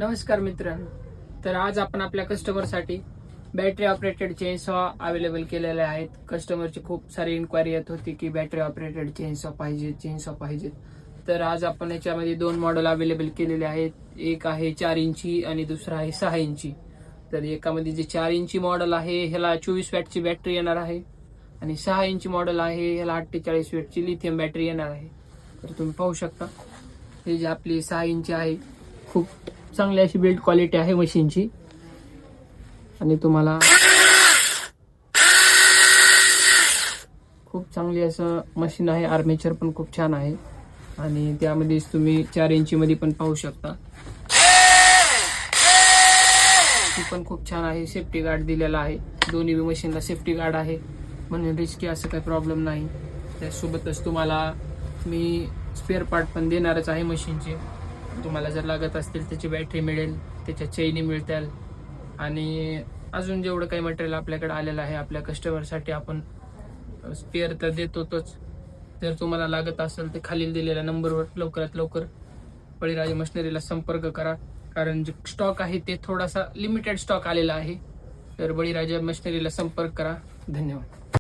नमस्कार मित्रांनो. तर आज आपण आपल्या कस्टमरसाठी बॅटरी ऑपरेटेड चेनसॉ अवेलेबल केलेले आहेत. कस्टमरची खूप सारी इन्क्वायरी येत होती की बॅटरी ऑपरेटेड चेनसॉ पाहिजे. तर आज आपण याच्यामध्ये दोन मॉडेल अवेलेबल केलेले आहेत. एक आहे 4 इंची आणि दुसरा आहे 6 इंची. तर एकामध्ये जे 4 इंची मॉडेल आहे ह्याला 24 वॅटची बॅटरी येणार आहे आणि 6 इंची मॉडेल आहे ह्याला 48 वॅटची लिथियम बॅटरी येणार आहे. तर तुम्ही पाहू शकता हे जे आपली 6 इंची आहे खूप चांगली अशी बिल्ड क्वालिटी आहे मशीनची आणि तुम्हाला खूप चांगली असं मशीन आहे. आर्मेचर पण खूप छान आहे आणि त्यामध्येच तुम्ही 4 इंची मध्ये पण पाहू शकता ती पण खूप छान आहे. सेफ्टी गार्ड दिलेला आहे. दोन्ही मशीनला सेफ्टी गार्ड आहे म्हणून रिस्की असं काही प्रॉब्लेम नाही. त्यासोबतच तुम्हाला मी स्पेअर पार्ट पण देणारच आहे मशीनचे. तुम्हाला जर लागत असतील त्याची बॅटरी मिळेल, त्याच्या चैनी मिळतील आणि अजून जेवढं काही मटेरियल आपल्याकडे आलेलं आहे आपल्या कस्टमरसाठी आपण स्पेअर तर देतोच. जर तुम्हाला लागत असेल तर खालील दिलेल्या नंबरवर लवकरात लवकर बळीराजा मशिनरीला संपर्क करा. कारण जे स्टॉक आहे ते थोडासा लिमिटेड स्टॉक आलेला आहे. तर बळीराजा मशिनरीला संपर्क करा. धन्यवाद.